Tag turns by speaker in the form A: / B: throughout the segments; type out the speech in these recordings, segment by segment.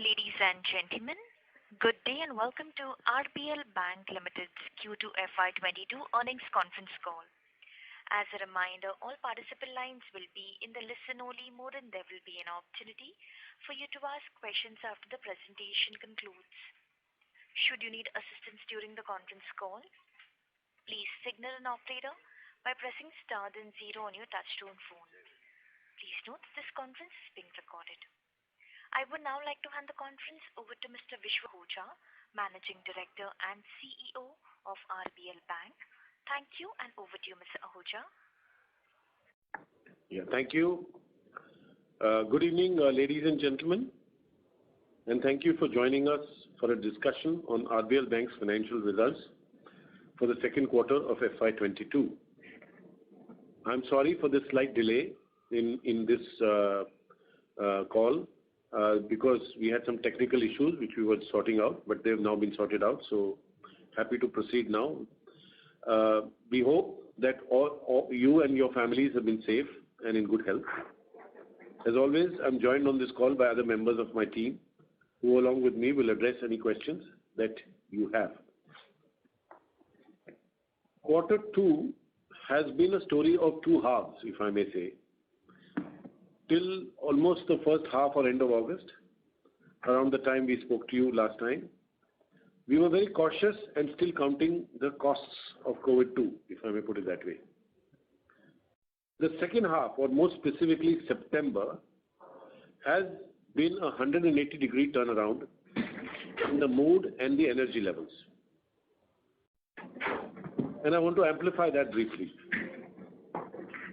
A: Ladies and gentlemen, good day and welcome to RBL Bank Limited's Q2 FY22 earnings conference call. As a reminder, all participant lines will be in the listen-only mode and there will be an opportunity for you to ask questions after the presentation concludes. Should you need assistance during the conference call, please signal an operator by pressing star then 0 on your touchtone phone. Please note this conference is being recorded. I would now like to hand the conference over to Mr. Vishwa Ahuja, Managing Director and CEO of RBL Bank. Thank you and over to you, Mr. Ahuja.
B: Yeah, thank you. Good evening, ladies and gentlemen, and thank you for joining us for a discussion on RBL Bank's financial results for the second quarter of FY22. I'm sorry for the slight delay in this call. Because we had some technical issues which we were sorting out, but they've now been sorted out. So happy to proceed now. We hope that all you and your families have been safe and in good health. As always, I'm joined on this call by other members of my team who along with me will address any questions that you have. Quarter 2 has been a story of two halves, if I may say. Till almost the first half or end of August, around the time we spoke to you last time, we were very cautious and still counting the costs of COVID-2, if I may put it that way. The second half, or more specifically September, has been a 180-degree turnaround in the mood and the energy levels. And I want to amplify that briefly.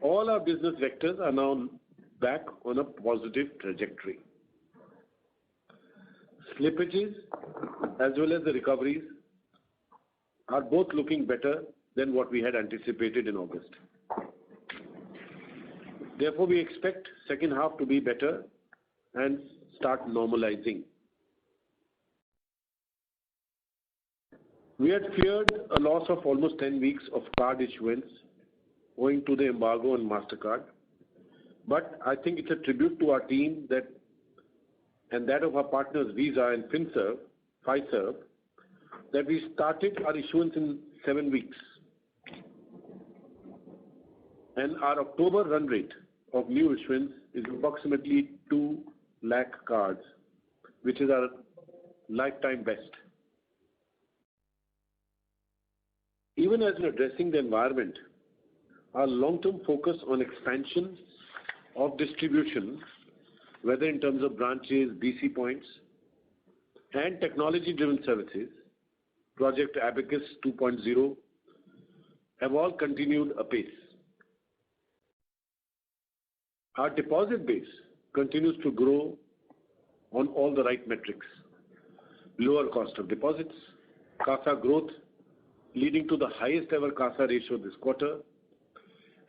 B: All our business vectors are now back on a positive trajectory. Slippages as well as the recoveries are both looking better than what we had anticipated in August. Therefore, we expect second half to be better and start normalizing. We had feared a loss of almost 10 weeks of card issuance owing to the embargo on MasterCard. But I think it's a tribute to our team and that of our partners Visa and Fiserv, that we started our issuance in 7 weeks. And our October run rate of new issuance is approximately 2 lakh cards, which is our lifetime best. Even as we're addressing the environment, our long-term focus on expansion of distribution, whether in terms of branches, BC points, and technology-driven services, Project Abacus 2.0, have all continued apace. Our deposit base continues to grow on all the right metrics. Lower cost of deposits, CASA growth leading to the highest ever CASA ratio this quarter,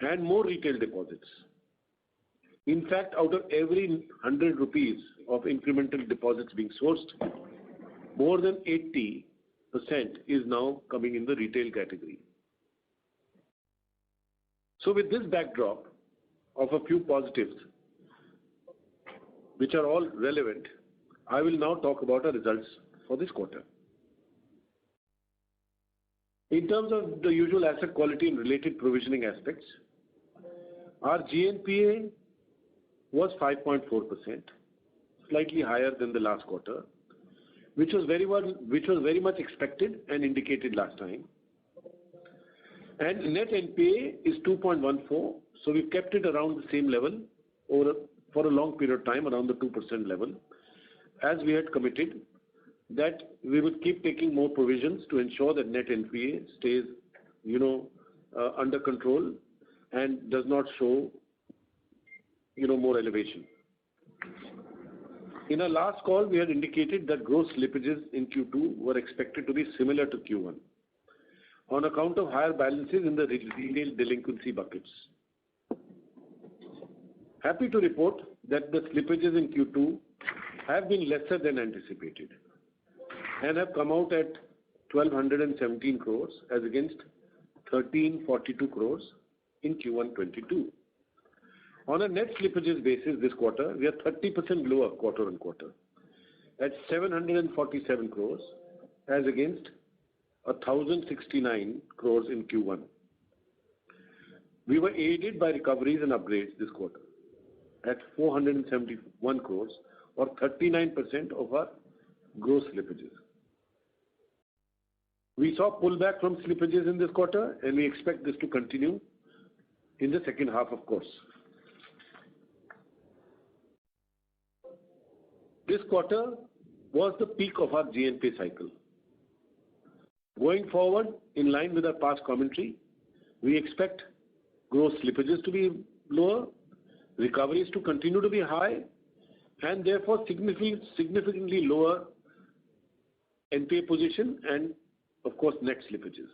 B: and more retail deposits. In fact, out of every 100 rupees of incremental deposits being sourced, more than 80% is now coming in the retail category. So with this backdrop of a few positives, which are all relevant, I will now talk about our results for this quarter. In terms of the usual asset quality and related provisioning aspects, our GNPA was 5.4%, slightly higher than the last quarter, which was very much expected and indicated last time. And net NPA is 2.14, so we've kept it around the same level for a long period of time, around the 2% level, as we had committed that we would keep taking more provisions to ensure that net NPA stays, under control and does not show more elevation. In our last call, we had indicated that gross slippages in Q2 were expected to be similar to Q1 on account of higher balances in the retail delinquency buckets. Happy to report that the slippages in Q2 have been lesser than anticipated and have come out at 1,217 crores as against 1,342 crores in Q1 22. On a net slippages basis this quarter, we are 30% lower quarter on quarter. at 747 crores as against 1,069 crores in Q1. We were aided by recoveries and upgrades this quarter at 471 crores or 39% of our gross slippages. We saw pullback from slippages in this quarter and we expect this to continue in the second half, of course. This quarter was the peak of our GNPA cycle. Going forward, in line with our past commentary, we expect gross slippages to be lower, recoveries to continue to be high, and therefore significantly lower NPA position and, of course, net slippages.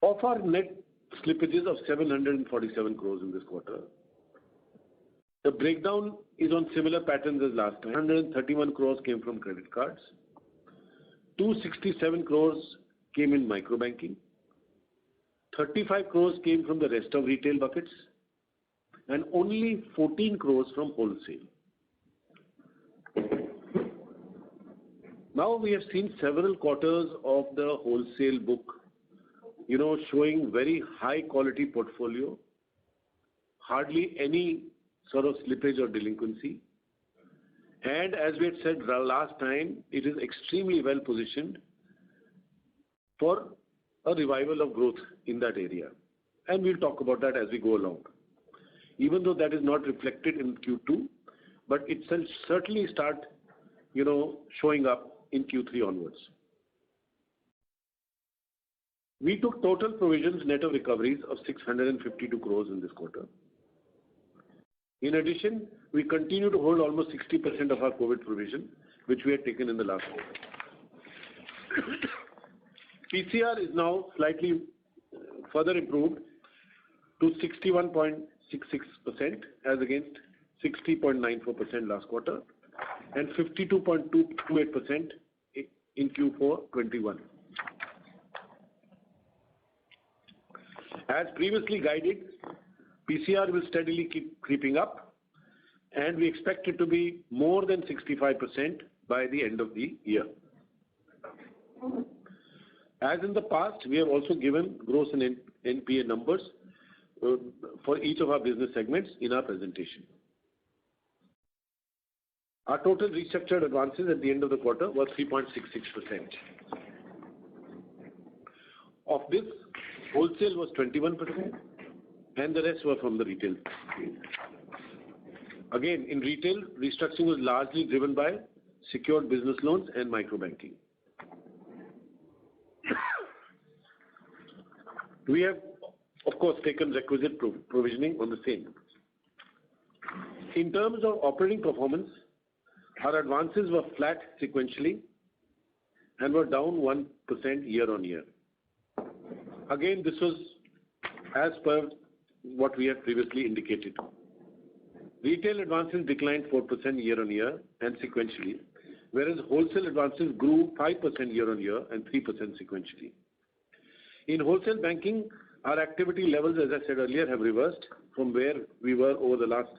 B: Of our net slippages of 747 crores in this quarter, the breakdown is on similar patterns as last time. 131 crores came from credit cards, 267 crores came in micro banking, 35 crores came from the rest of retail buckets, and only 14 crores from wholesale. Now we have seen several quarters of the wholesale book, showing very high quality portfolio, hardly any sort of slippage or delinquency. And as we had said last time, it is extremely well positioned for a revival of growth in that area. And we'll talk about that as we go along. Even though that is not reflected in Q2, but it will certainly start, showing up in Q3 onwards. We took total provisions net of recoveries of 652 crores in this quarter. In addition, we continue to hold almost 60% of our COVID provision, which we had taken in the last quarter. PCR is now slightly further improved to 61.66% as against 60.94% last quarter and 52.28% in Q4 21. As previously guided, PCR will steadily keep creeping up and we expect it to be more than 65% by the end of the year. As in the past, we have also given gross and NPA numbers for each of our business segments in our presentation. Our total restructured advances at the end of the quarter were 3.66%. Of this, wholesale was 21% and the rest were from the retail. Again, in retail, restructuring was largely driven by secured business loans and micro banking. We have, of course, taken requisite provisioning on the same. In terms of operating performance, our advances were flat sequentially and were down 1% year on year. Again, this was as per what we had previously indicated. Retail advances declined 4% year on year and sequentially, whereas wholesale advances grew 5% year on year and 3% sequentially. In wholesale banking, our activity levels, as I said earlier, have reversed from where we were over the last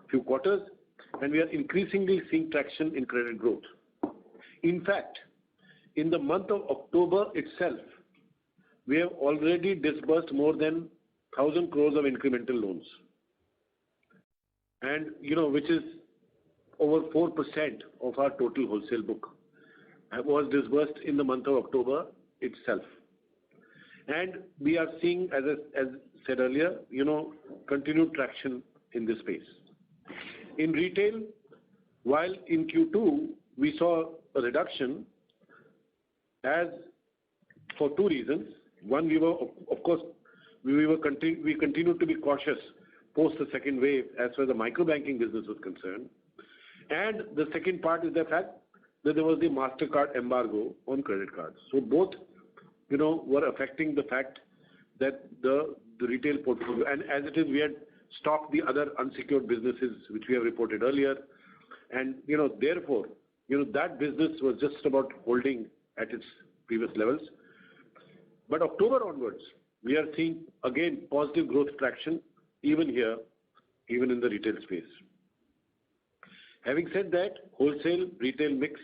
B: few quarters, and we are increasingly seeing traction in credit growth. In fact, in the month of October itself, we have already disbursed more than 1,000 crores of incremental loans, and which is over 4% of our total wholesale book was disbursed in the month of October itself. And we are seeing, as said earlier, continued traction in this space. In retail, while in Q2 we saw a reduction, as for two reasons. One, we continued to be cautious post the second wave as far as the micro banking business was concerned, and the second part is the fact that there was the MasterCard embargo on credit cards. So both, were affecting the fact that the retail portfolio, and as it is, we had stopped the other unsecured businesses which we have reported earlier, and therefore, that business was just about holding at its previous levels. But October onwards, we are seeing again positive growth traction even here, even in the retail space. Having said that, wholesale retail mix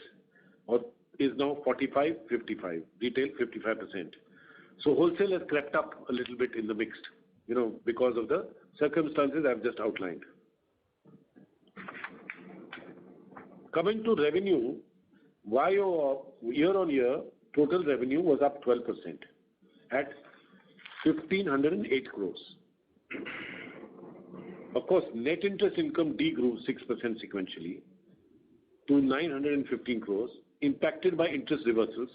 B: is now 45-55, retail 55%. So wholesale has crept up a little bit in the mix, because of the circumstances I've just outlined. Coming to revenue, year on year, total revenue was up 12% at 1,508 crores. Of course, net interest income degrew 6% sequentially to 915 crores, impacted by interest reversals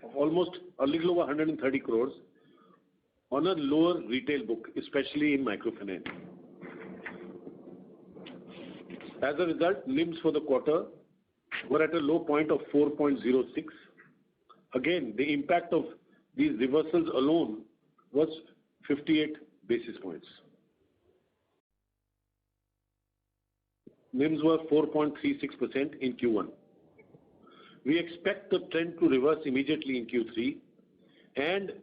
B: of almost a little over 130 crores on a lower retail book, especially in microfinance. As a result, NIMs for the quarter were at a low point of 4.06. Again, the impact of these reversals alone was 58 basis points. NIMs were 4.36% in Q1. We expect the trend to reverse immediately in Q3 and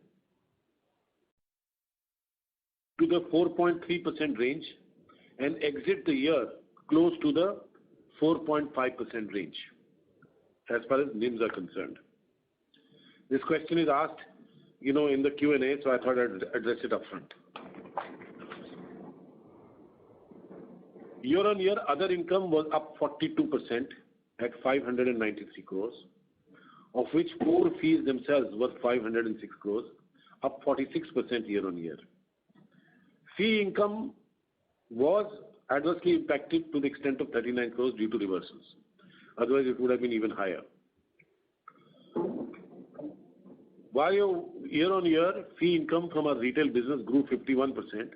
B: to the 4.3% range and exit the year close to the 4.5% range as far as NIMs are concerned. This question is asked, in the Q&A, so I thought I'd address it up front. Year on year, other income was up 42% at 593 crores, of which core fees themselves were 506 crores, up 46% year on year. Fee income was adversely impacted to the extent of 39 crores due to reversals. Otherwise, it would have been even higher. While year on year, fee income from our retail business grew 51%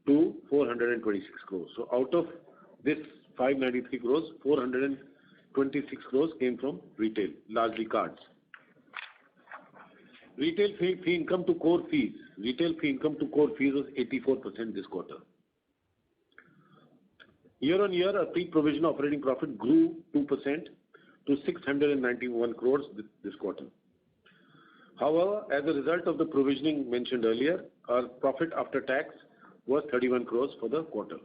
B: to 426 crores. So out of this 593 crores, 426 crores came from retail, largely cards. Retail fee income to core fees. Retail fee income to core fees was 84% this quarter. Year on year, our pre-provision operating profit grew 2% to 691 crores this quarter. However, as a result of the provisioning mentioned earlier, our profit after tax was 31 crores for the quarter.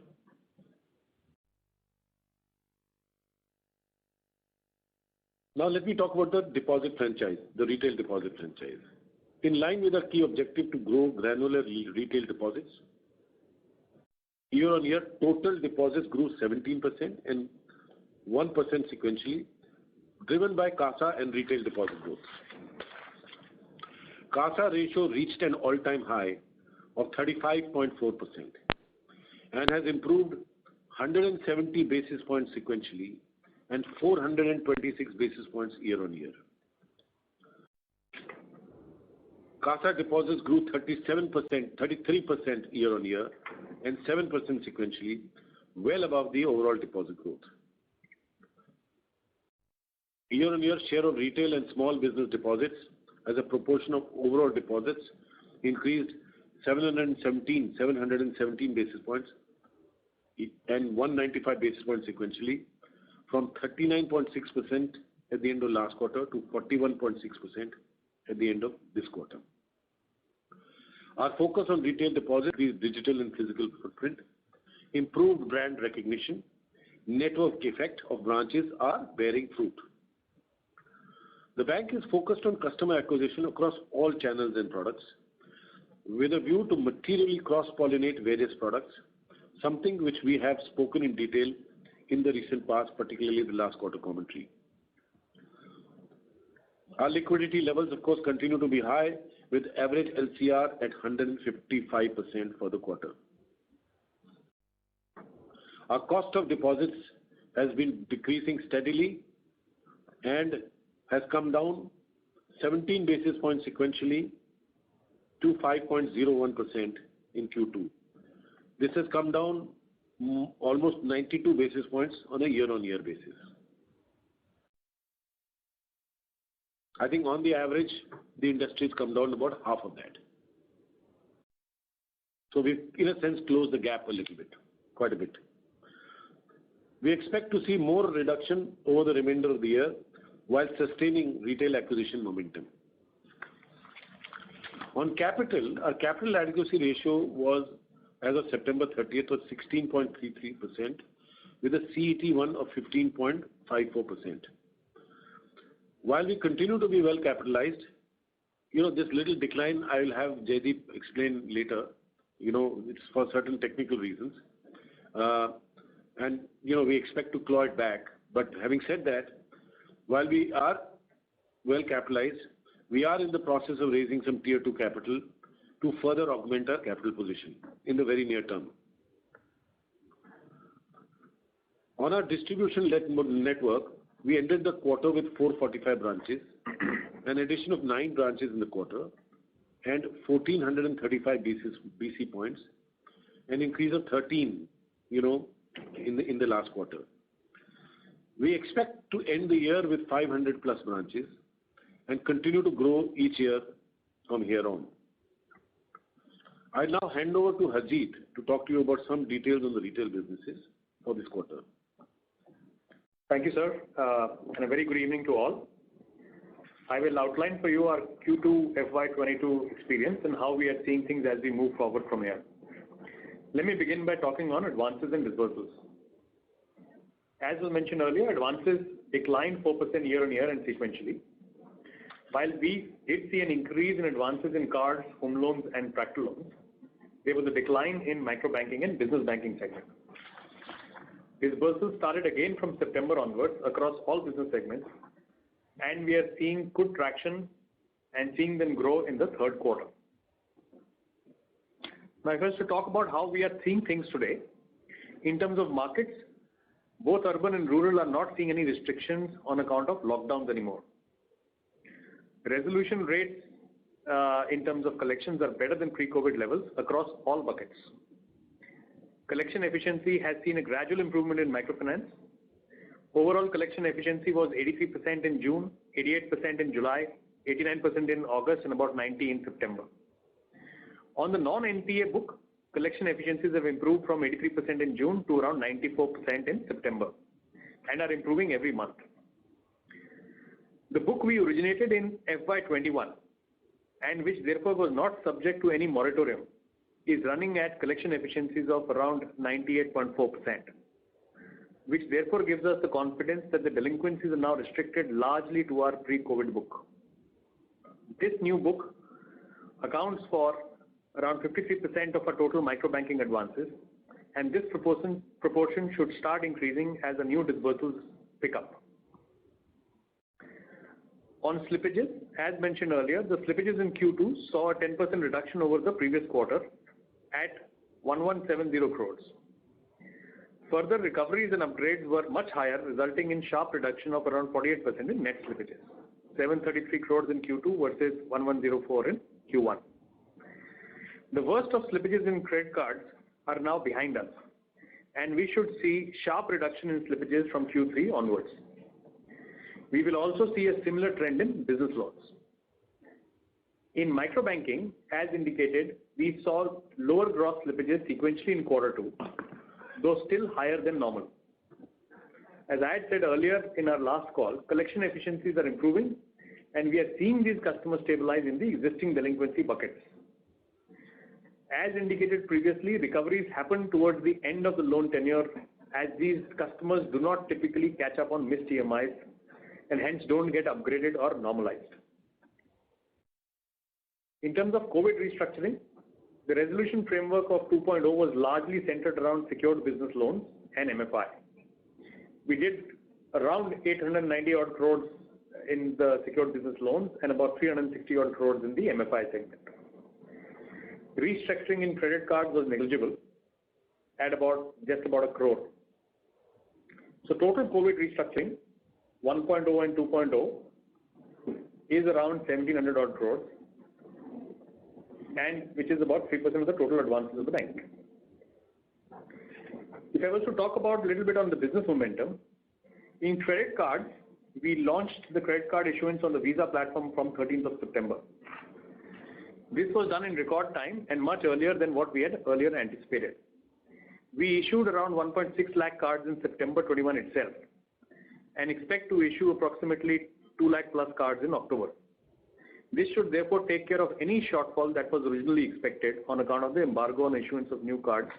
B: Now let me talk about the deposit franchise, the retail deposit franchise. In line with our key objective to grow granular retail deposits, year on year, total deposits grew 17% and 1% sequentially, driven by CASA and retail deposit growth. CASA ratio reached an all-time high of 35.4% and has improved 170 basis points sequentially and 426 basis points year on year. CASA deposits grew 33% year on year and 7% sequentially, well above the overall deposit growth. Year on year, share of retail and small business deposits as a proportion of overall deposits increased 717 basis points and 195 basis points sequentially from 39.6% at the end of last quarter to 41.6% at the end of this quarter. Our focus on retail deposits is digital and physical footprint, improved brand recognition, network effect of branches are bearing fruit. The bank is focused on customer acquisition across all channels and products with a view to materially cross-pollinate various products, something which we have spoken in detail in the recent past, particularly the last quarter commentary. Our liquidity levels, of course, continue to be high with average LCR at 155% for the quarter. Our cost of deposits has been decreasing steadily and has come down 17 basis points sequentially to 5.01% in Q2. This has come down almost 92 basis points on a year-on-year basis. I think on the average, the industry has come down about half of that. So we've, in a sense, closed the gap a little bit, quite a bit. We expect to see more reduction over the remainder of the year while sustaining retail acquisition momentum. On capital, our capital adequacy ratio was, as of September 30th, was 16.33%, with a CET1 of 15.54%. While we continue to be well capitalized, this little decline I will have Jaideep explain later. It's for certain technical reasons. And we expect to claw it back. But having said that, while we are well capitalized, we are in the process of raising some Tier 2 capital to further augment our capital position in the very near term. On our distribution-led network, we ended the quarter with 445 branches, an addition of 9 branches in the quarter, and 1,435 BC points, an increase of 13, in the last quarter. We expect to end the year with 500 plus branches and continue to grow each year from here on. I now hand over to Harjeet to talk to you about some details on the retail businesses for this quarter.
C: Thank you, sir, and a very good evening to all. I will outline for you our Q2 FY22 experience and how we are seeing things as we move forward from here. Let me begin by talking on advances and disbursements. As was mentioned earlier, advances declined 4% year-on-year and sequentially. While we did see an increase in advances in cards, home loans and tractor loans, there was a decline in microbanking and business banking segment. Disbursements started again from September onwards across all business segments, and we are seeing good traction and seeing them grow in the third quarter. Now, first to talk about how we are seeing things today. In terms of markets, both urban and rural are not seeing any restrictions on account of lockdowns anymore. Resolution rates in terms of collections are better than pre-COVID levels across all buckets. Collection efficiency has seen a gradual improvement in microfinance. Overall collection efficiency was 83% in June, 88% in July, 89% in August, and about 90% in September. On the non-NPA book, collection efficiencies have improved from 83% in June to around 94% in September and are improving every month. The book we originated in FY21 and which therefore was not subject to any moratorium is running at collection efficiencies of around 98.4%, which therefore gives us the confidence that the delinquencies are now restricted largely to our pre-COVID book. This new book accounts for around 53% of our total microbanking advances, and this proportion should start increasing as the new disbursements pick up. On slippages, as mentioned earlier, the slippages in Q2 saw a 10% reduction over the previous quarter at 1170 crores. Further recoveries and upgrades were much higher, resulting in sharp reduction of around 48% in net slippages, 733 crores in Q2 versus 1104 in Q1. The worst of slippages in credit cards are now behind us, and we should see sharp reduction in slippages from Q3 onwards. We will also see a similar trend in business loans. In microbanking, as indicated, we saw lower gross slippages sequentially in quarter 2, though still higher than normal. As I had said earlier in our last call, collection efficiencies are improving, and we are seeing these customers stabilize in the existing delinquency buckets. As indicated previously, recoveries happen towards the end of the loan tenure, as these customers do not typically catch up on missed EMIs and hence don't get upgraded or normalized. In terms of COVID restructuring, the resolution framework of 2.0 was largely centered around secured business loans and MFI. We did around 890 odd crores in the secured business loans and about 360 odd crores in the MFI segment. Restructuring in credit cards was negligible at just about a crore. So total COVID restructuring 1.0 and 2.0 is around 1700 odd crores, and which is about 3% of the total advances of the bank. If I was to talk about a little bit on the business momentum, in credit cards, we launched the credit card issuance on the Visa platform from 13th of September. This was done in record time and much earlier than what we had earlier anticipated. We issued around 1.6 lakh cards in September 21 itself and expect to issue approximately 2 lakh plus cards in October. This should therefore take care of any shortfall that was originally expected on account of the embargo on issuance of new cards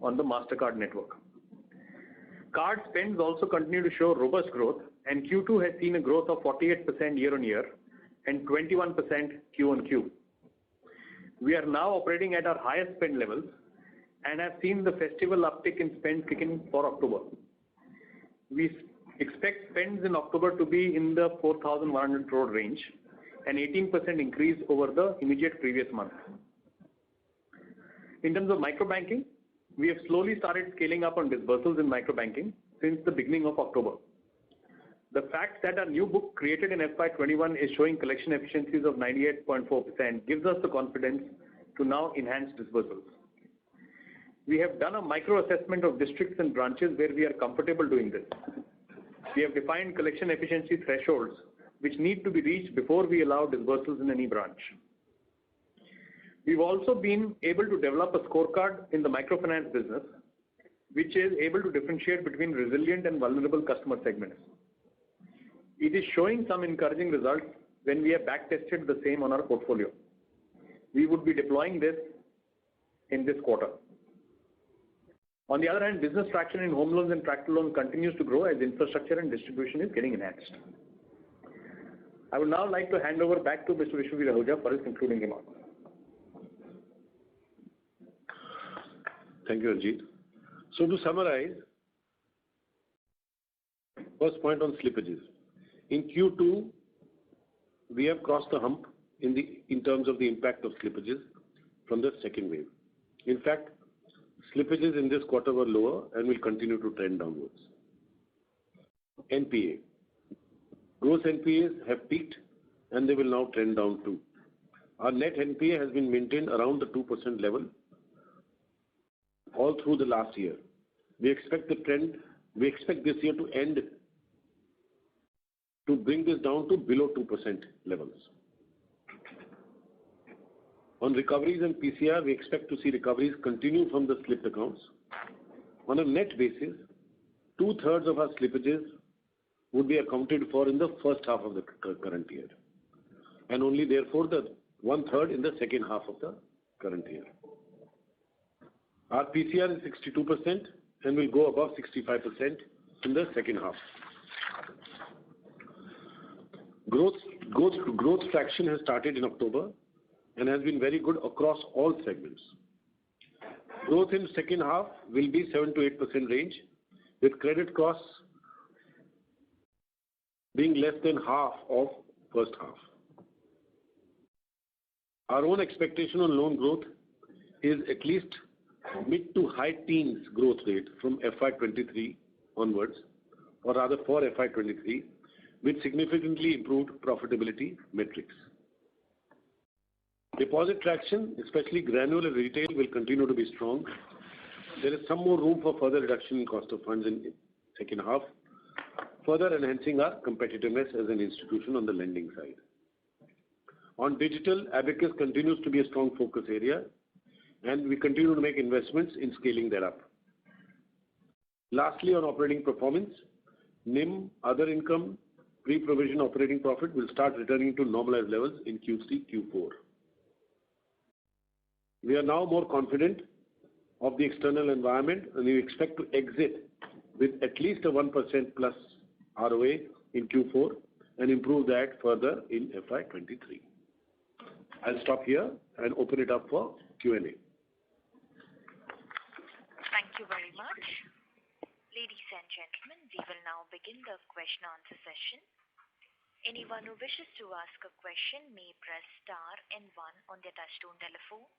C: on the MasterCard network. Card spends also continue to show robust growth, and Q2 has seen a growth of 48% year-on-year and 21% Q-on-Q. We are now operating at our highest spend levels and have seen the festival uptick in spend kicking for October. We expect spends in October to be in the 4,100 crore range, an 18% increase over the immediate previous month. In terms of microbanking, we have slowly started scaling up on disbursals in microbanking since the beginning of October. The fact that our new book created in FY21 is showing collection efficiencies of 98.4% gives us the confidence to now enhance disbursals. We have done a micro assessment of districts and branches where we are comfortable doing this. We have defined collection efficiency thresholds which need to be reached before we allow disbursals in any branch. We've also been able to develop a scorecard in the microfinance business, which is able to differentiate between resilient and vulnerable customer segments. It is showing some encouraging results when we have backtested the same on our portfolio. We would be deploying this in this quarter. On the other hand, business traction in home loans and tractor loans continues to grow as infrastructure and distribution is getting enhanced. I would now like to hand over back to Mr. Vishnu Ahuja for his concluding remarks.
B: Thank you, Ranjit. So to summarize, first point on slippages. In Q2, we have crossed the hump in terms of the impact of slippages from the second wave. In fact, slippages in this quarter were lower and will continue to trend downwards. NPA. Gross NPAs have peaked and they will now trend down too. Our net NPA has been maintained around the 2% level all through the last year. We expect this year to end to bring this down to below 2% levels. On recoveries and PCR, we expect to see recoveries continue from the slipped accounts. On a net basis, 2/3 of our slippages would be accounted for in the first half of the current year, and only therefore the 1/3 in the second half of the current year. Our PCR is 62% and will go above 65% in the second half. Growth traction has started in October and has been very good across all segments. Growth in second half will be 7 to 8% range, with credit costs being less than half of first half. Our own expectation on loan growth is at least mid to high teens growth rate from FY23 onwards, or rather for FY23, with significantly improved profitability metrics. Deposit traction, especially granular retail, will continue to be strong. There is some more room for further reduction in cost of funds in second half, further enhancing our competitiveness as an institution on the lending side. On digital, Abacus continues to be a strong focus area, and we continue to make investments in scaling that up. Lastly, on operating performance, NIM, other income, pre-provision operating profit will start returning to normalized levels in Q3, Q4. We are now more confident of the external environment, and we expect to exit with at least a 1% plus ROA in Q4 and improve that further in FY23. I'll stop here and open it up for Q&A.
A: Thank you very much. Ladies and gentlemen, we will now begin the question answer session. Anyone who wishes to ask a question may press star and 1 on their touchtone telephone.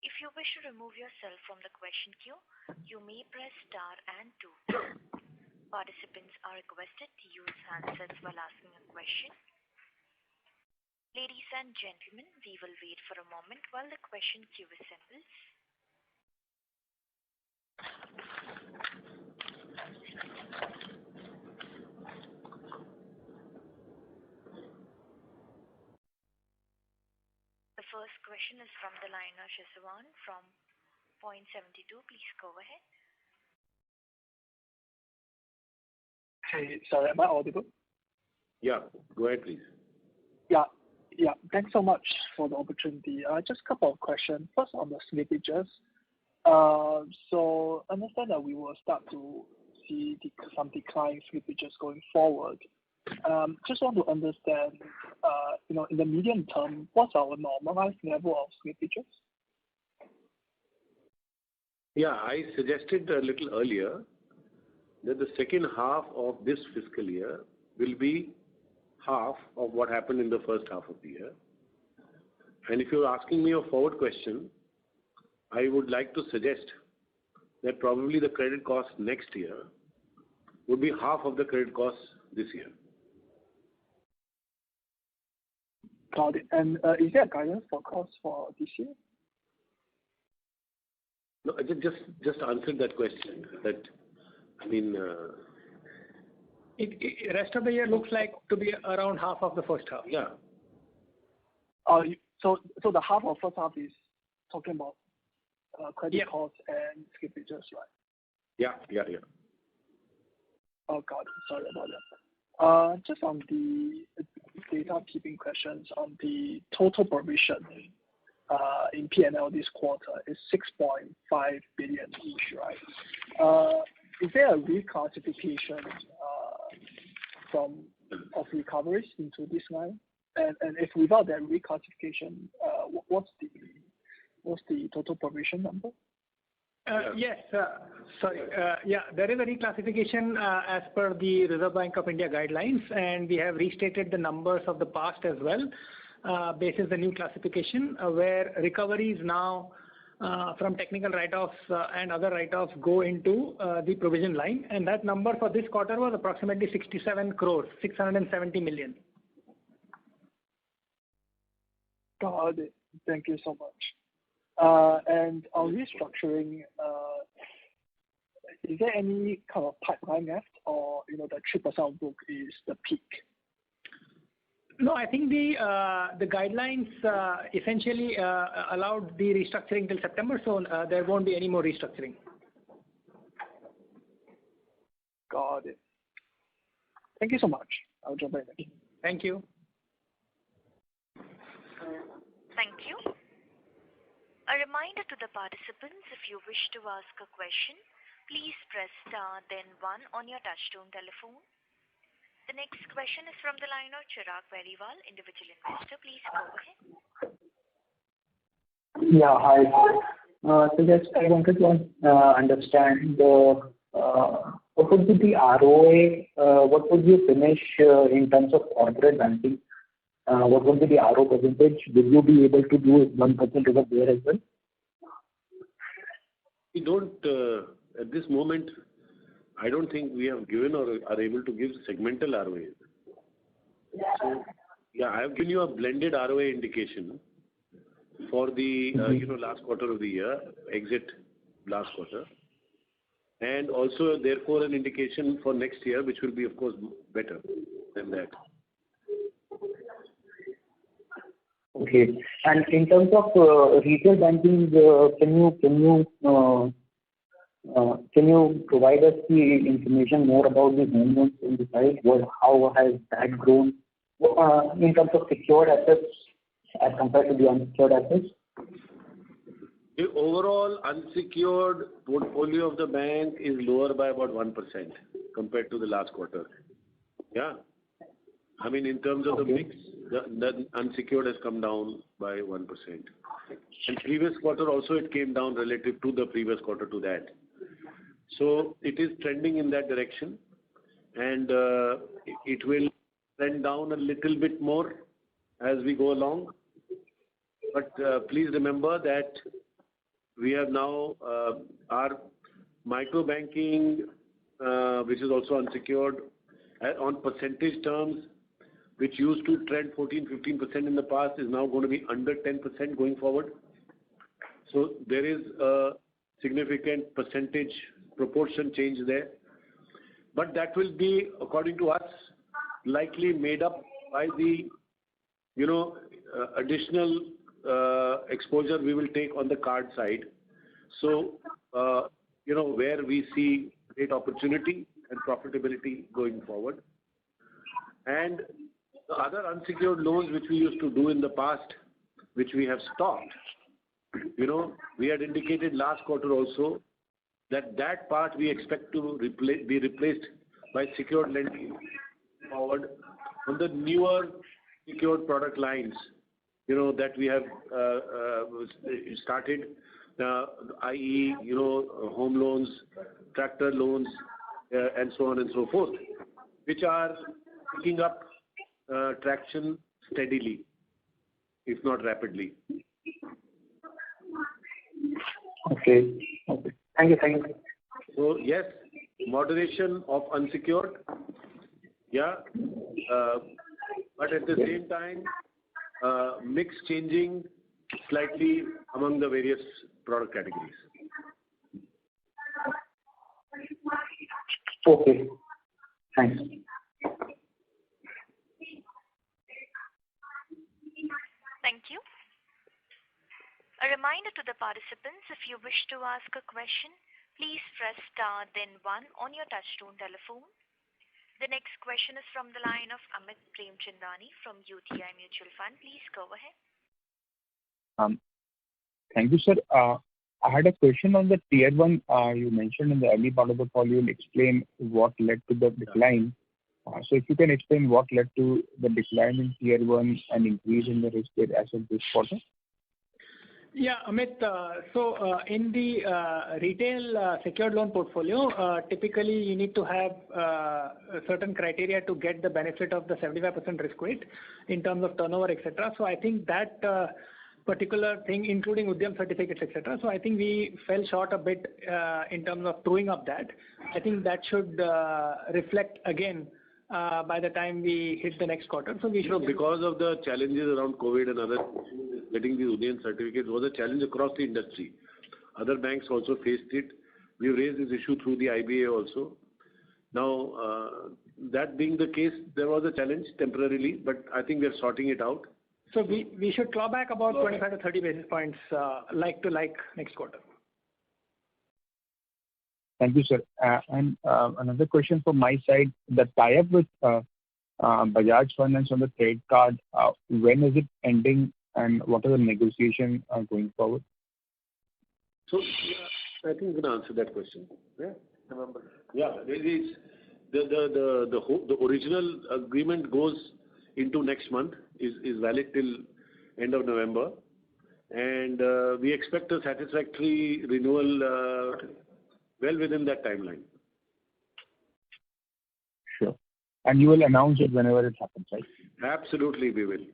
A: If you wish to remove yourself from the question queue, you may press star and 2. Participants are requested to use handsets while asking a question. Ladies and gentlemen, we will wait for a moment while the question queue assembles. The first question is from the line of Shaswan from Point72. Please go ahead.
D: Hey, sorry, am I audible?
B: Yeah, go ahead, please.
D: Yeah. Thanks so much for the opportunity. Just a couple of questions. First, on the slippages. So understand that we will start to see some decline slippages going forward. Just want to understand, in the medium term, what's our normalized level of slippages?
B: Yeah, I suggested a little earlier that the second half of this fiscal year will be half of what happened in the first half of the year. And if you're asking me a forward question, I would like to suggest that probably the credit cost next year would be half of the credit cost this year.
D: Got it. And is there a guidance for costs for this year?
B: No, I just answered that question.
E: Rest of the year looks like to be around half of the first half.
B: Yeah.
D: So the half of first half is talking about credit costs and slippages, right?
B: Yeah.
D: Oh, got it. Sorry about that. Just on the data keeping questions on the total provision in P&L this quarter is 6.5 billion each, right? Is there a reclassification of recoveries into this line? And if without that reclassification, what's the total provision number?
E: Yes. There is a reclassification as per the Reserve Bank of India guidelines, and we have restated the numbers of the past as well, basis the new classification, where recoveries now from technical write-offs and other write-offs go into the provision line, and that number for this quarter was approximately 67 crores, 670 million.
D: Got it. Thank you so much. And on restructuring, is there any kind of pipeline left, or the 3% book is the peak?
E: No, I think the guidelines essentially allowed the restructuring till September, so there won't be any more restructuring.
D: Got it. Thank you so much. I'll jump back again.
E: Thank you.
A: Thank you. A reminder to the participants, if you wish to ask a question, please press star then 1 on your touchtone telephone. The next question is from the line of Chirag Periwal, individual investor. Please go ahead.
F: Yeah, hi. So just I wanted to understand what would be the ROA, what would you finish in terms of corporate banking? What would be the RO percentage? Will you be able to do 1% over there as well?
B: We don't, at this moment, I don't think we have given or are able to give segmental ROAs. So, I have given you a blended ROA indication for the last quarter of the year, exit last quarter, and also therefore an indication for next year, which will be of course better than that.
F: Okay. And in terms of retail banking, can you provide us the information more about the home loans in the side? How has that grown in terms of secured assets as compared to the unsecured assets?
B: The overall unsecured portfolio of the bank is lower by about 1% compared to the last quarter. Yeah. I mean, in terms of the mix, the unsecured has come down by 1%. And previous quarter also it came down relative to the previous quarter to that. So it is trending in that direction, and it will trend down a little bit more as we go along. But please remember that we have now our micro banking, which is also unsecured, on percentage terms, which used to trend 14-15% in the past, is now going to be under 10% going forward. So there is a significant percentage proportion change there. But that will be, according to us, likely made up by the additional exposure we will take on the card side. So, where we see great opportunity and profitability going forward. And the other unsecured loans which we used to do in the past, which we have stopped, we had indicated last quarter also that part we expect to be replaced by secured lending forward on the newer secured product lines, that we have started, i.e., home loans, tractor loans, and so on and so forth, which are picking up traction steadily, if not rapidly.
F: Okay. Thank you.
B: So yes, moderation of unsecured, yeah, but at the same time, mix changing slightly among the various product categories.
F: Okay. Thanks.
A: Thank you. A reminder to the participants, if you wish to ask a question, please press star then 1 on your touchtone telephone. The next question is from the line of Amit Premchandani from UTI Mutual Fund. Please go ahead.
G: Thank you, sir. I had a question on the Tier 1. You mentioned in the early part of the call, you will explain what led to the decline. So if you can explain what led to the decline in Tier 1 and increase in the risk-weighted asset this quarter.
E: Yeah, Amit. So in the retail secured loan portfolio, typically you need to have certain criteria to get the benefit of the 75% risk weight in terms of turnover, etc. So I think that particular thing, including Udyam certificates, etc. So I think we fell short a bit in terms of truing up that. I think that should reflect again by the time we hit the next quarter. So we should.
B: Because of the challenges around COVID and other, getting these Udyam certificates was a challenge across the industry. Other banks also faced it. We raised this issue through the IBA also. Now, that being the case, there was a challenge temporarily, but I think we are sorting it out.
E: So we should claw back about 25 to 30 basis points like to like next quarter.
G: Thank you, sir. And another question from my side, the tie-up with Bajaj Finance on the credit card, when is it ending and what are the negotiations going forward?
B: So, I think we can answer that question. Yeah, November. Yeah, the original agreement goes into next month, is valid till end of November, and we expect a satisfactory renewal well within that timeline.
G: Sure. And you will announce it whenever it happens, right?
B: Absolutely, we will.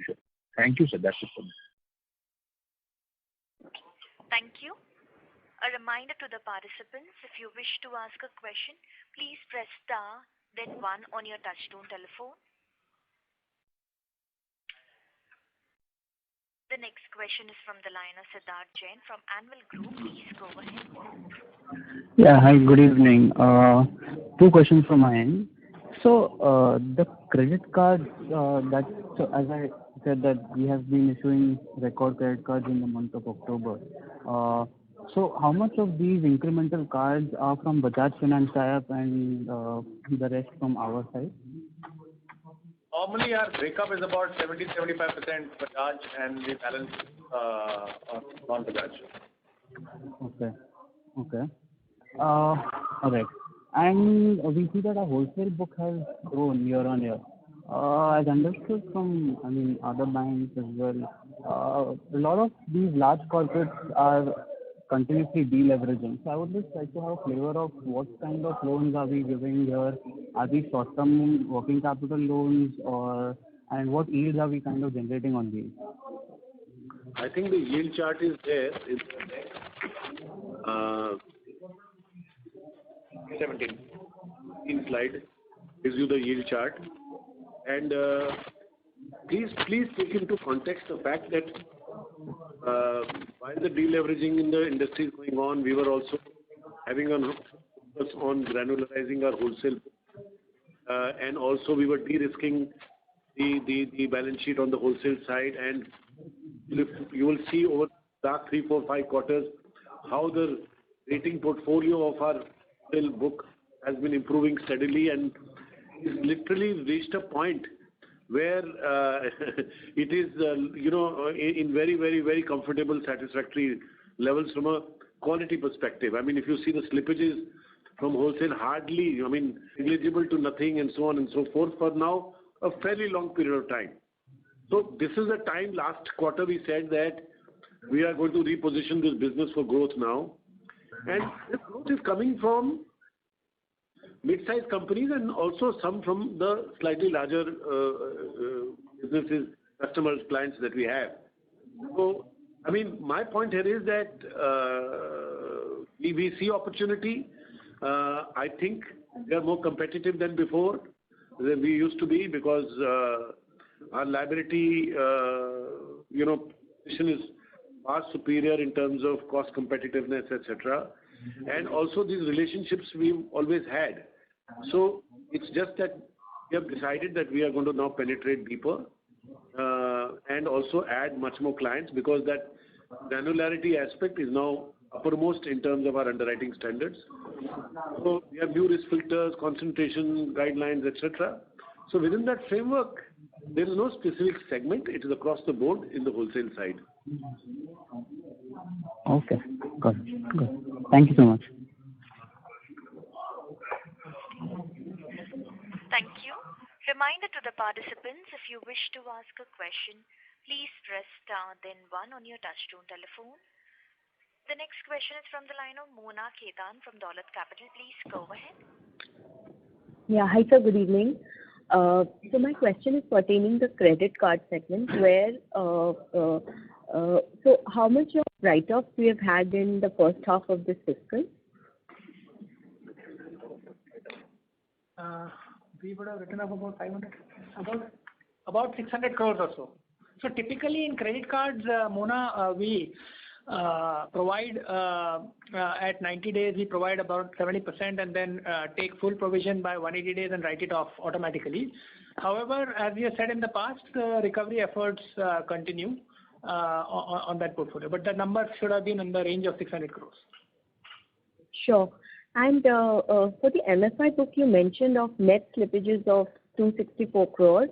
G: Sure. Thank you, sir. That's it for me.
A: Thank you. A reminder to the participants, if you wish to ask a question, please press star, then 1 on your touchtone telephone. The next question is from the line of Siddharth Jain from Anvil Group. Please go ahead.
H: Yeah, hi, good evening. 2 questions from my end. So, the credit cards, so as I said that we have been issuing record credit cards in the month of October. So how much of these incremental cards are from Bajaj Finance tie-up and the rest from our side?
C: Normally our breakup is about 70-75% Bajaj and the balance non-Bajaj.
H: Okay. All right. And we see that our wholesale book has grown year on year. As understood from, other banks as well, a lot of these large corporates are continuously deleveraging. So I would just like to have a flavor of what kind of loans are we giving here? Are these short-term working capital loans and what yields are we kind of generating on these?
B: I think the yield chart is there. It's 17 slide gives you the yield chart, and please take into context the fact that while the deleveraging in the industry is going on, we were also having a focus on granularizing our wholesale, and also we were de-risking the balance sheet on the wholesale side, and you will see over the last 3, 4, 5 quarters how the rating portfolio of our wholesale book has been improving steadily and is literally reached a point where it is, in very, very, very comfortable, satisfactory levels from a quality perspective. I mean, if you see the slippages from wholesale, hardly, I mean, negligible to nothing and so on and so forth for now a fairly long period of time. So this is the time. Last quarter we said that we are going to reposition this business for growth now, and this growth is coming from mid-sized companies and also some from the slightly larger businesses, customers, clients that we have. So, I mean, my point here is that we see opportunity. I think we are more competitive than before than we used to be because our liability, position is far superior in terms of cost competitiveness, etc. And also these relationships we've always had. So it's just that we have decided that we are going to now penetrate deeper and also add much more clients because that granularity aspect is now uppermost in terms of our underwriting standards. So we have new risk filters, concentration guidelines, etc. So within that framework, there is no specific segment. It is across the board in the wholesale side.
H: Okay, got it. Good. Thank you so much.
A: Thank you. Reminder to the participants, if you wish to ask a question, please press star then 1 on your touchtone telephone. The next question is from the line of Mona Khetan from Dolat Capital. Please go ahead.
I: Yeah, hi sir, good evening. So my question is pertaining the credit card segment where, so how much of write-offs we have had in the first half of this fiscal?
E: We would have written up about 500, about 600 crores or so. So typically in credit cards, Mona, we provide at 90 days, we provide about 70% and then take full provision by 180 days and write it off automatically. However, as we have said in the past, recovery efforts continue on that portfolio. But the number should have been in the range of 600 crores.
I: Sure. And for the MFI book, you mentioned of net slippages of 264 crore.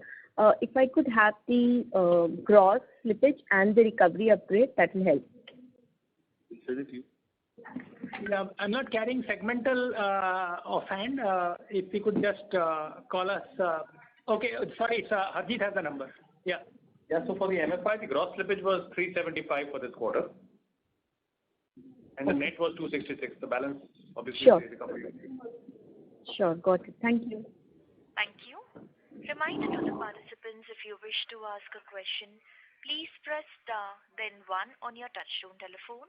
I: If I could have the gross slippage and the recovery upgrade, that will help.
E: Yeah, I'm not carrying segmental offhand. If you could just call us. Okay, sorry, Harjeet has the number. Yeah.
C: Yeah, so for the MFI, the gross slippage was 375 for this quarter. And the net was 266. The balance obviously is recovery.
I: Sure, got it. Thank you.
A: Thank you. Reminder to the participants, if you wish to ask a question, please press star then 1 on your touchtone telephone.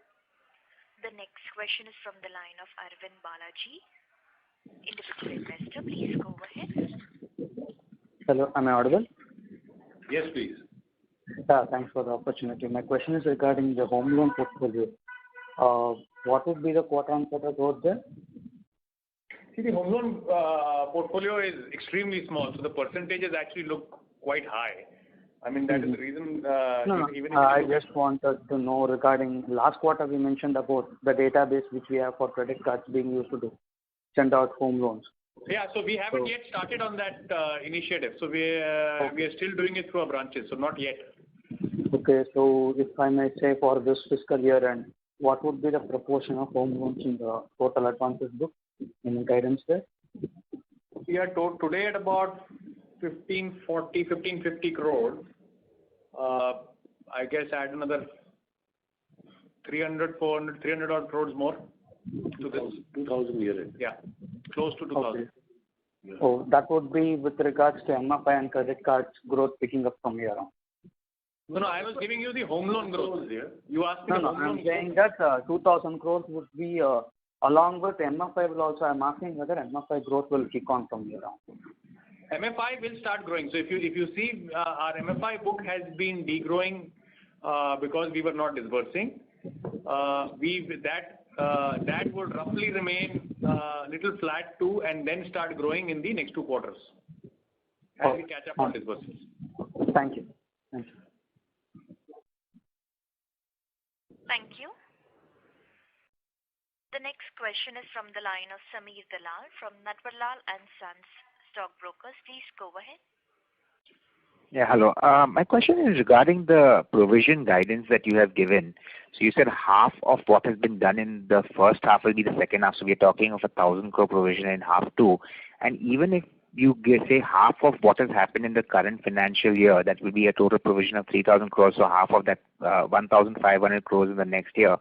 A: The next question is from the line of Arvind Balaji, individual investor. Please go ahead.
H: Hello, am I audible?
B: Yes, please.
H: Thanks for the opportunity. My question is regarding the home loan portfolio. What would be the quarter-on-quarter growth there?
C: See, the home loan portfolio is extremely small, so the percentages actually look quite high. I mean, that is the reason.
H: I just wanted to know regarding last quarter we mentioned about the database which we have for credit cards being used to send out home loans.
C: Yeah, so we haven't yet started on that initiative. So we are still doing it through our branches, so not yet.
H: Okay, so if I may say for this fiscal year, and what would be the proportion of home loans in the total advances book? Any guidance there?
C: We are today at about 1550 crores. I guess add another 300 odd crores more to this.
B: 2,000 year end.
C: Yeah, close to 2,000.
H: Okay. Yeah. So that would be with regards to MFI and credit cards growth picking up from here on.
C: No, I was giving you the home loan growth here. You asked me the home loan.
H: I'm saying that 2,000 crores would be along with MFI will also. I'm asking whether MFI growth will kick on from here on.
C: MFI will start growing. So if you see, our MFI book has been degrowing because we were not disbursing. That would roughly remain little flat too, and then start growing in the next 2 quarters as we catch up on disbursements.
H: Thank you. Thank you.
A: Thank you. The next question is from the line of Sameer Dalal from Natwarlal and Sons Stockbrokers. Please go ahead.
J: Yeah, hello. My question is regarding the provision guidance that you have given. So you said half of what has been done in the first half will be the second half. So we are talking of 1,000 crore provision in half two. And even if you say half of what has happened in the current financial year, that will be a total provision of 3,000 crores. So half of that 1,500 crores in the next year.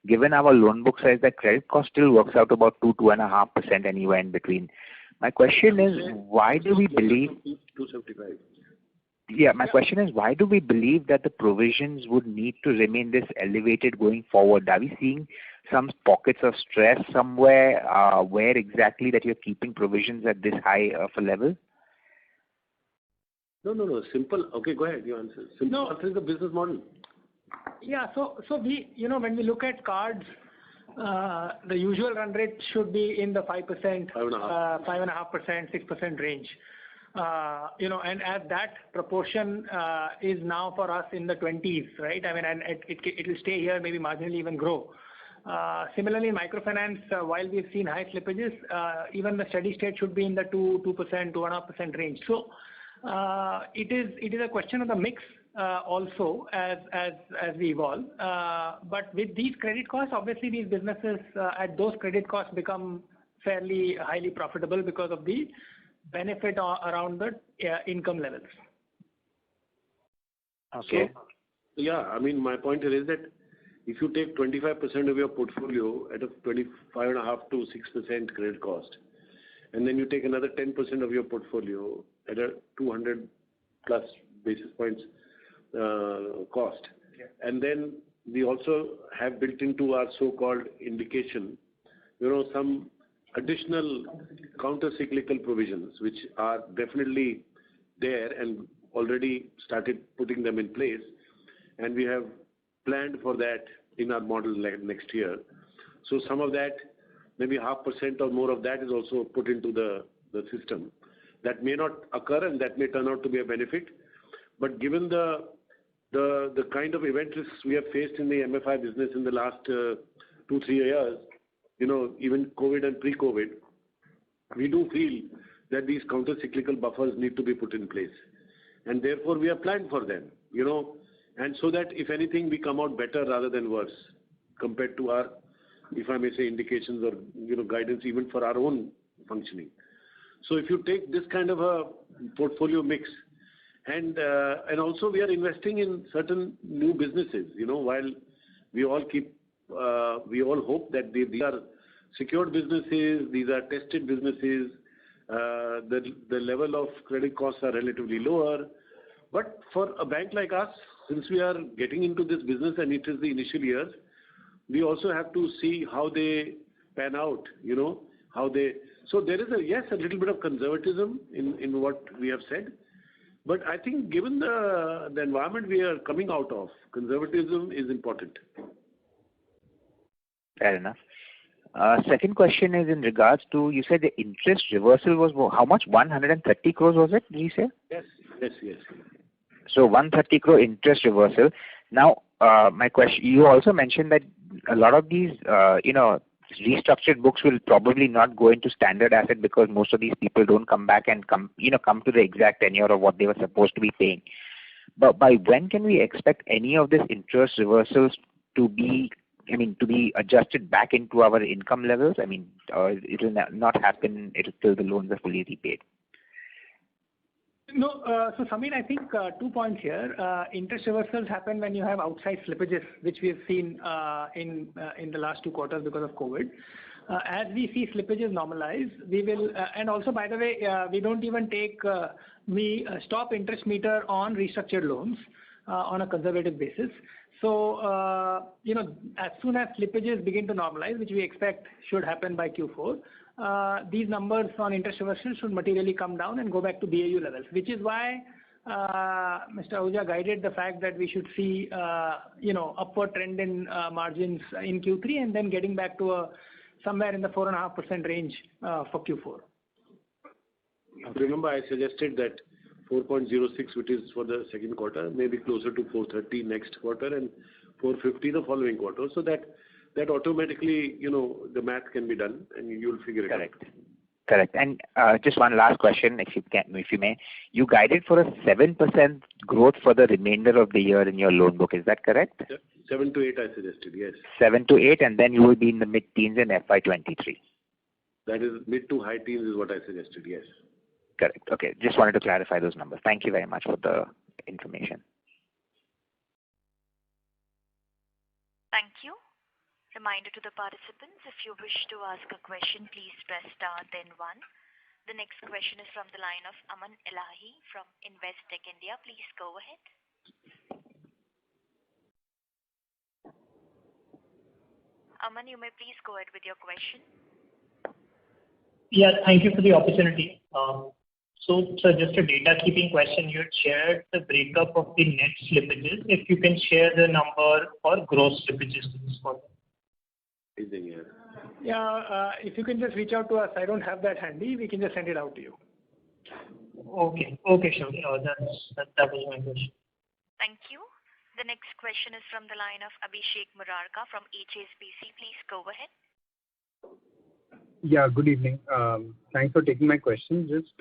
J: Given our loan book size, that credit cost still works out about 2.5% anywhere in between. My question is, why do we believe
B: 275?
J: Yeah, my question is, why do we believe that the provisions would need to remain this elevated going forward? Are we seeing some pockets of stress somewhere? Where exactly that you're keeping provisions at this high of a level?
B: No. Simple. Okay, go ahead. You answer. Simple answer is the business model.
E: Yeah. So we, when we look at cards, the usual run rate should be in the 5%, 5.5%, 6% range. And as that proportion is now for us in the 20s, right? I mean, and it will stay here, maybe marginally even grow. Similarly, in microfinance, while we've seen high slippages, even the steady state should be in the 2%, 2.5% range. So it is a question of the mix also as we evolve. But with these credit costs, obviously these businesses at those credit costs become fairly highly profitable because of the benefit around the income levels.
J: Okay.
B: So, yeah, I mean, my point here is that if you take 25% of your portfolio at a 25.5 to 6% credit cost, and then you take another 10% of your portfolio at a 200 plus basis points cost, and then we also have built into our so-called indication, some additional counter-cyclical provisions, which are definitely there and already started putting them in place. And we have planned for that in our model next year. So some of that, maybe 0.5% or more of that is also put into the system. That may not occur and that may turn out to be a benefit. But given the kind of event risks we have faced in the MFI business in the last 2-3 years, even COVID and pre-COVID, we do feel that these counter-cyclical buffers need to be put in place. And therefore, we have planned for them, and so that if anything, we come out better rather than worse compared to our, if I may say, indications or, guidance even for our own functioning. So if you take this kind of a portfolio mix, and also we are investing in certain new businesses, while we all hope that these are secured businesses, these are tested businesses, the level of credit costs are relatively lower. But for a bank like us, since we are getting into this business and it is the initial years, we also have to see how they pan out, so there is a little bit of conservatism in what we have said. But I think given the environment we are coming out of, conservatism is important.
J: Fair enough. Second question is in regards to, you said the interest reversal was how much? 130 crores was it, did you say?
B: Yes.
J: So 130 crore interest reversal. Now, my question, you also mentioned that a lot of these, restructured books will probably not go into standard asset because most of these people don't come back and come to the exact tenure of what they were supposed to be paying. But by when can we expect any of this interest reversals to be adjusted back into our income levels? I mean, it will not happen till the loans are fully repaid.
E: No, so Sameer, I think 2 points here. Interest reversals happen when you have outside slippages, which we have seen in the last 2 quarters because of COVID. As we see slippages normalize, we will, and also by the way, we don't even take stop interest meter on restructured loans on a conservative basis. So, as soon as slippages begin to normalize, which we expect should happen by Q4, these numbers on interest reversal should materially come down and go back to BAU levels, which is why Mr. Ahuja guided the fact that we should see, upward trend in margins in Q3 and then getting back to somewhere in the 4.5% range for Q4.
B: Remember, I suggested that 4.06, which is for the second quarter, maybe closer to 4.30 next quarter and 4.50 the following quarter, so that automatically, the math can be done and you'll figure it out.
J: Correct. Correct. And just one last question, if you may. You guided for a 7% growth for the remainder of the year in your loan book. Is that correct?
B: 7 to 8, I suggested, yes.
J: 7 to 8, and then you will be in the mid-teens in FY23.
B: That is mid to high teens is what I suggested, yes.
J: Correct. Okay. Just wanted to clarify those numbers. Thank you very much for the information.
A: Thank you. Reminder to the participants, if you wish to ask a question, please press star then 1. The next question is from the line of Aman Elahi from Investec India. Please go ahead. Aman, you may please go ahead with your question.
K: Yeah, thank you for the opportunity. So just a data keeping question. You had shared the breakup of the net slippages. If you can share the number for gross slippages this quarter.
E: Yeah, if you can just reach out to us. I don't have that handy. We can just send it out to you.
K: Okay, sure. That was my question.
A: Thank you. The next question is from the line of Abhishek Murarka from HSBC. Please go ahead.
G: Yeah, good evening. Thanks for taking my question. Just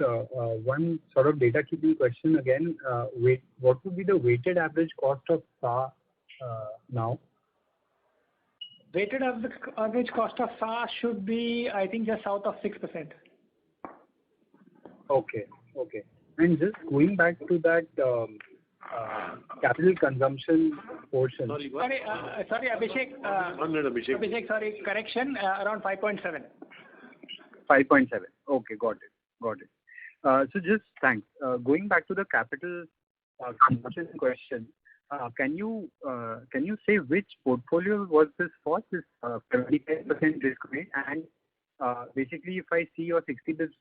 G: one sort of data keeping question again. What would be the weighted average cost of SA now?
E: Weighted average cost of SA should be, I think, just south of 6%.
G: Okay. And just going back to that capital consumption portion.
E: Sorry, Abhishek.
B: 100, Abhishek.
E: Abhishek, sorry, correction, around 5.7.
G: 5.7. Okay, got it. So just thanks. Going back to the capital consumption question, can you say which portfolio was this for, this 75% risk weight? And basically, if I see your 60 bits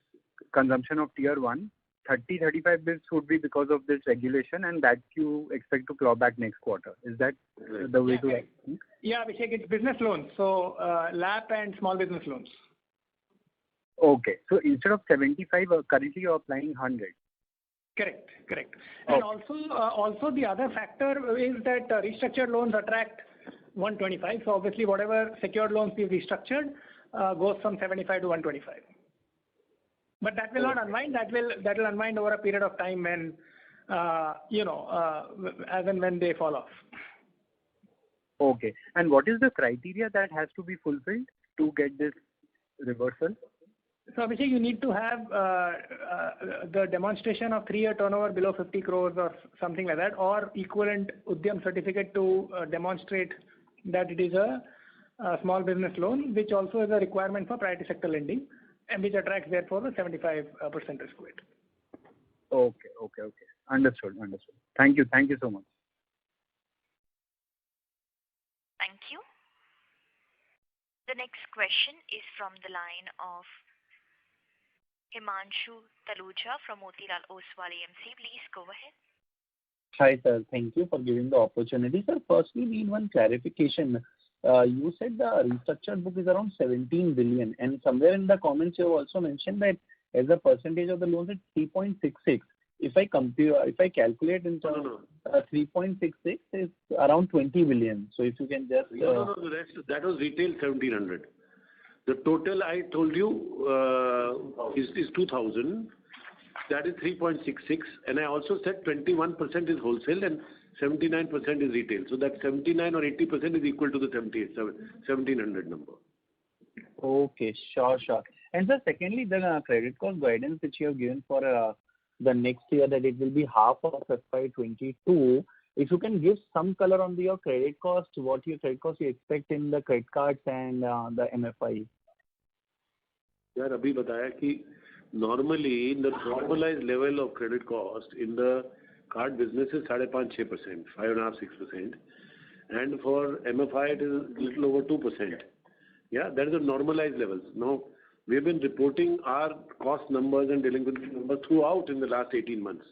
G: consumption of tier 1, 35 bits would be because of this regulation, and that you expect to claw back next quarter. Is that the way to think?
E: Yeah, Abhishek, it's business loans. So LAP and small business loans.
G: Okay. So instead of 75, currently you're applying 100.
E: Correct.
G: Okay.
E: And also the other factor is that restructured loans attract 125. So obviously whatever secured loans we've restructured goes from 75 to 125. But that will not unwind. That will unwind over a period of time when as and when they fall off.
G: Okay. And what is the criteria that has to be fulfilled to get this reversal?
E: So Abhishek, you need to have the demonstration of 3-year turnover below 50 crores or something like that, or equivalent Udyam certificate to demonstrate that it is a small business loan, which also is a requirement for priority sector lending, and which attracts therefore the 75% risk weight.
G: Okay. Understood. Thank you so much.
A: Thank you. The next question is from the line of Himanshu Taluja from Motilal Oswal AMC. Please go ahead.
L: Hi, sir. Thank you for giving the opportunity. Sir, firstly, we need one clarification. You said the restructured book is around 17 billion, and somewhere in the comments you have also mentioned that as a percentage of the loans it's 3.66. If I calculate in terms of 3.66 is around 20 billion. So if you can just...
B: No, that was retail 1700. The total I told you is 2000. That is 3.66, and I also said 21% is wholesale and 79% is retail. So that 79 or 80% is equal to the 1700 number.
L: Okay, sure. And sir, secondly, the credit cost guidance which you have given for the next year, that it will be half of FY22. If you can give some color on your credit cost, what your credit cost you expect in the credit cards and the MFI.
B: यार अभी बताया कि normally in the normalized level of credit cost in the card business is 5.5-6%, 5.5-6%, and for MFI it is little over 2%. Yeah, that is the normalized levels. Now we have been reporting our cost numbers and delinquency numbers throughout in the last 18 months,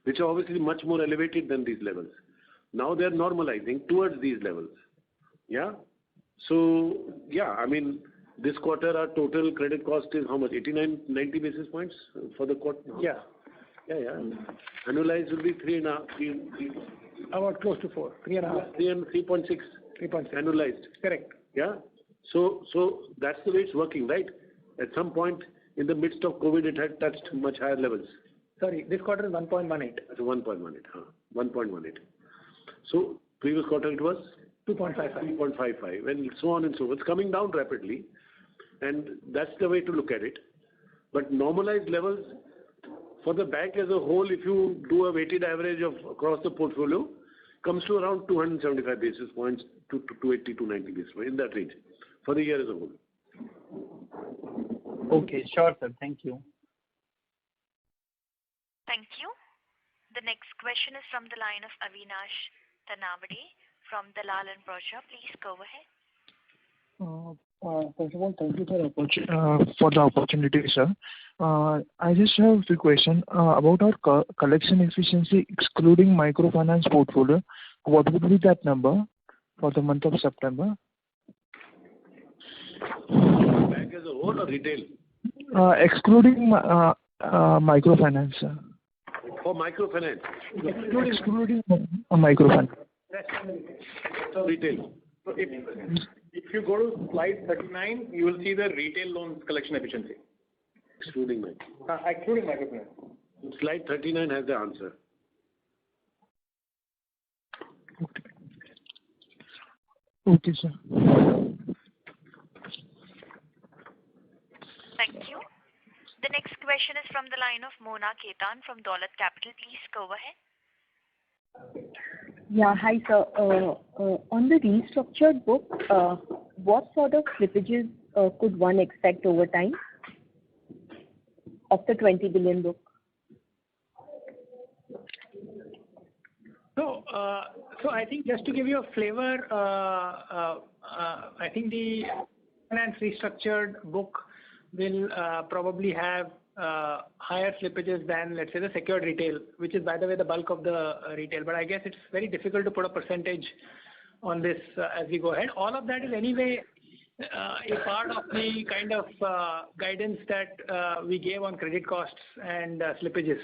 B: which are obviously much more elevated than these levels. Now they are normalizing towards these levels. Yeah. So yeah, I mean, this quarter our total credit cost is how much? 89-90 basis points for the quarter?
E: Yeah.
B: Annualized will be 3.5.
E: About close to 4. 3.5.
B: 3.6.
E: 3.6.
B: Annualized.
E: Correct.
B: Yeah. So that's the way it's working, right? At some point, in the midst of COVID, it had touched much higher levels.
E: Sorry, this quarter is 1.18.
B: So 1.18. 1.18. So previous quarter it was
E: 2.55.
B: 2.55, and so on and so forth. It's coming down rapidly, and that's the way to look at it. But normalized levels for the bank as a whole, if you do a weighted average of across the portfolio, comes to around 275 basis points to 280, 290 basis points, in that range for the year as a whole.
L: Okay, sure, sir. Thank you.
A: Thank you. The next question is from the line of Avinash Tanavade from Dalal & Broacha. Please go ahead.
D: First of all, thank you for the opportunity, sir. I just have a few questions about our collection efficiency, excluding microfinance portfolio. What would be that number for the month of September?
B: Bank as a whole or retail?
D: Excluding microfinance, sir.
B: For microfinance?
D: Excluding microfinance.
C: So retail. So if you go to slide 39, you will see the retail loans collection efficiency.
B: Excluding microfinance.
C: Excluding microfinance.
B: Slide 39 has the answer.
D: Okay, sir.
A: Thank you. The next question is from the line of Mona Ketan from Dolat Capital. Please go ahead.
I: Yeah, hi, sir. On the restructured book, what sort of slippages could one expect over time of the 20 billion book?
E: So I think just to give you a flavor, I think the finance restructured book will probably have higher slippages than, let's say, the secured retail, which is, by the way, the bulk of the retail. But I guess it's very difficult to put a percentage on this as we go ahead. All of that is anyway a part of the kind of guidance that we gave on credit costs and slippages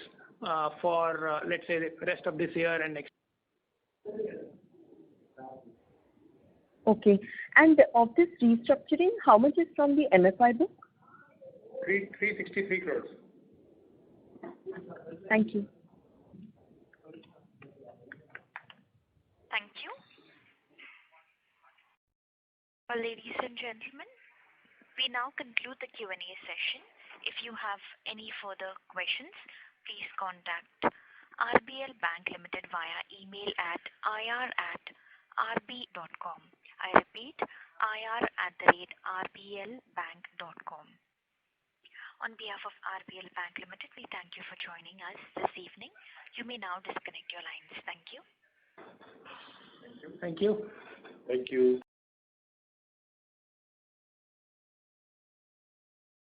E: for, let's say, the rest of this year and next.
I: Okay. And of this restructuring, how much is from the MFI book?
C: 363 crores.
I: Thank you.
A: Thank you. Well, ladies and gentlemen, we now conclude the Q&A session. If you have any further questions, please contact RBL Bank Limited via email at ir@rb.com. I repeat, ir@rblbank.com. On behalf of RBL Bank Limited, we thank you for joining us this evening. You may now disconnect your lines. Thank you.
E: Thank you.
B: Thank you.